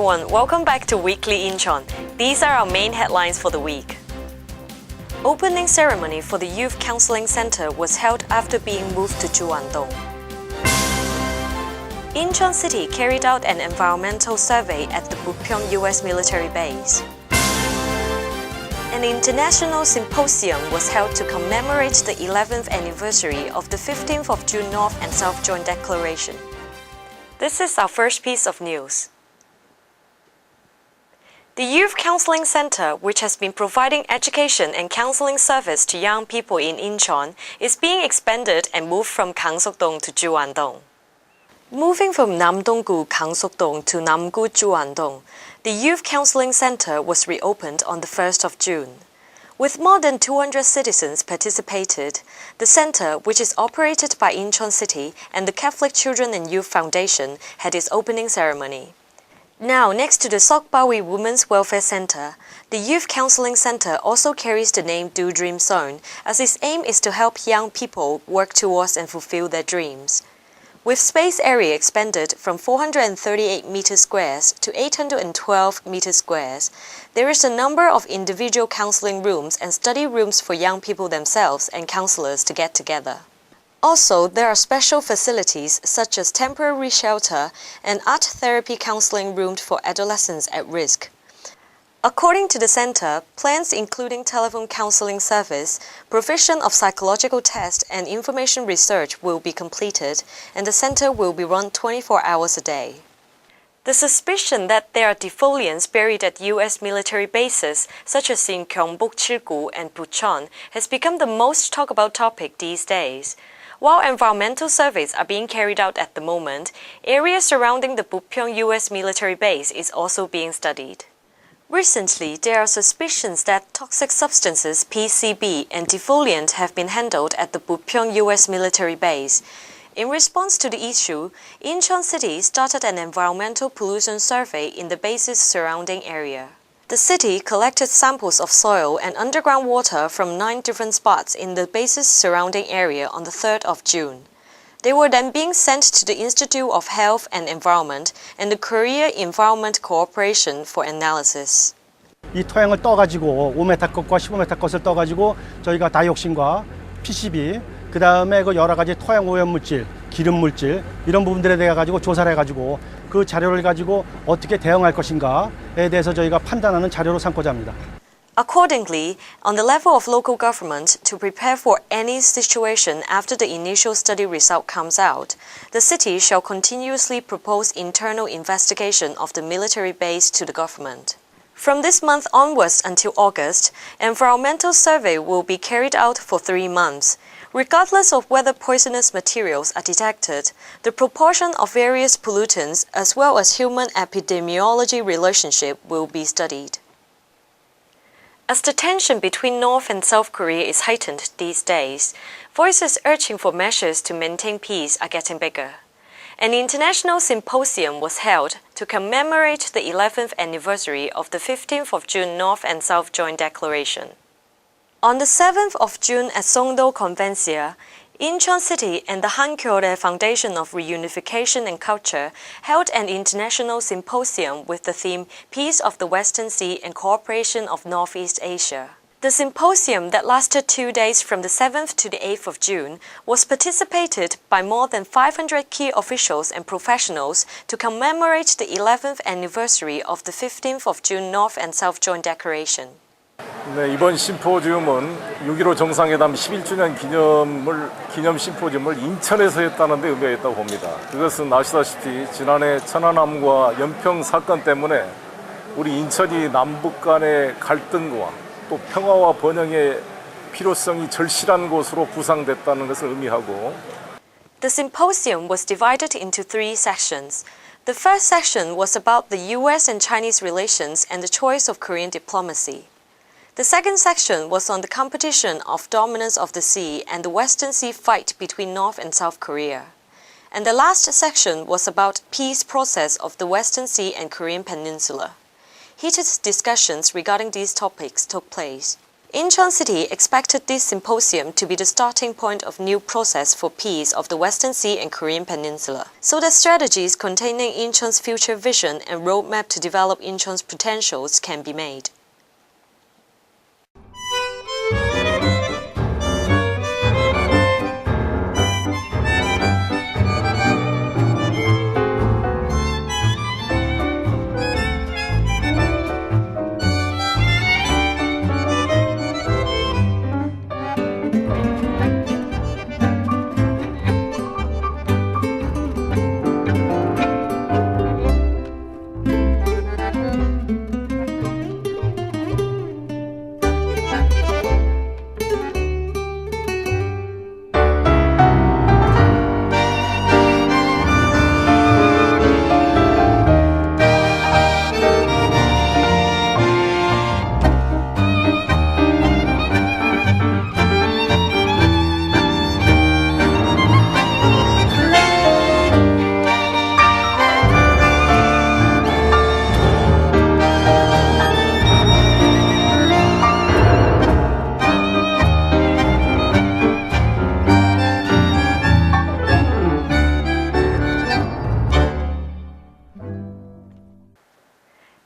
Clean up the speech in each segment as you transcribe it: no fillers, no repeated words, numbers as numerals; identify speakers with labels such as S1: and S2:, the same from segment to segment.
S1: everyone, welcome back to Weekly Incheon. These are our main headlines for the week. Opening ceremony for the Youth Counseling Center was held after being moved to Juan-dong. Incheon City carried out an environmental survey at the Bupyeong U.S. military base. An international symposium was held to commemorate the 11th anniversary of the 15th of June North and South Joint Declaration. This is our first piece of news. The Youth Counseling Center, which has been providing education and counseling service to young people in Incheon, is being expanded and moved from Gangsok-dong to Juan-dong. Moving from Namdong-gu Gangsok-dong to Namgu Juan-dong, the Youth Counseling Center was reopened on the 1st of June. With more than 200 citizens participated, the center, which is operated by Incheon City and the Catholic Children and Youth Foundation, had its opening ceremony. Now, next to the Sokbawi Women's Welfare Center, the Youth Counseling Center also carries the name Do Dream Zone, as its aim is to help young people work towards and fulfill their dreams. With space area expanded from 438 meters squares to 812 meters squares, there is a number of individual counseling rooms and study rooms for young people themselves and counselors to get together. Also, there are special facilities such as temporary shelter and art therapy counseling rooms for adolescents at risk. According to the center, plans including telephone counseling service, provision of psychological tests and information research will be completed, and the center will be run 24 hours a day. The suspicion that there are defoliants buried at U.S. military bases, such as in Gyeongbok, Chilgu, and Bucheon, has become the most talked about topic these days. While environmental surveys are being carried out at the moment, areas surrounding the Bupyeong U.S. military base is also being studied. Recently, there are suspicions that toxic substances PCB and defoliant have been handled at the Bupyeong U.S. military base. In response to the issue, Incheon City started an environmental pollution survey in the base's surrounding area. The city collected samples of soil and underground water from 9 different spots in the base's surrounding area on the 3rd of June. They were then being sent to the Institute of Health and Environment and the Korea Environment Corporation for analysis.
S2: 이 토양을 떠가지고 5m 것과 15m 것을 떠가지고 저희가 다이옥신과 PCB, 그 다음에 그 여러 가지 토양 오염 물질, 기름 물질 이런 부분들에 대해 가지고 조사를 해가지고 그 자료를 가지고 어떻게 대응할 것인가에 대해서 저희가 판단하는 자료로 삼고자 합니다.
S1: Accordingly, on the level of local government, to prepare for any situation after the initial study result comes out, the city shall continuously propose internal investigation of the military base to the government. From this month onwards until August, environmental survey will be carried out for 3 months. Regardless of whether poisonous materials are detected, the proportion of various pollutants as well as human epidemiology relationship will be studied. As the tension between North and South Korea is heightened these days, voices urging for measures to maintain peace are getting bigger. An international symposium was held to commemorate the 11th anniversary of the 15th of June North and South Joint Declaration. On the 7th of June at Songdo Convencia, Incheon City and the Han-Kyorae Foundation of Reunification and Culture held an international symposium with the theme Peace of the Western Sea and Cooperation of Northeast Asia. The symposium that lasted 2 days from the 7th to the 8th of June was participated by more than 500 key officials and professionals to commemorate the 11th anniversary of the 15th of June North and South Joint Declaration.
S3: 네, 이번 심포지움은 6.15 정상회담 11주년 기념 심포지움을 인천에서 했다는 데 의미가 있다고 봅니다. 그것은 아시다시피 지난해 천안함과 연평 사건 때문에 우리 인천이 남북 간의 갈등과 또 평화와 번영의 필요성이 절실한 곳으로 부상됐다는 것을 의미하고
S1: The symposium was divided into 3 sections. The first section was about the US and Chinese relations and the choice of Korean diplomacy. The second section was on the competition of dominance of the sea and the Western Sea fight between North and South Korea. And the last section was about peace process of the Western Sea and Korean Peninsula. Heated discussions regarding these topics took place. Incheon City expected this symposium to be the starting point of new process for peace of the Western Sea and Korean Peninsula, so that strategies containing Incheon's future vision and roadmap to develop Incheon's potentials can be made.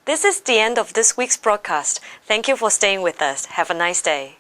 S1: This is the end of this week's broadcast. Thank you for staying with us. Have a nice day.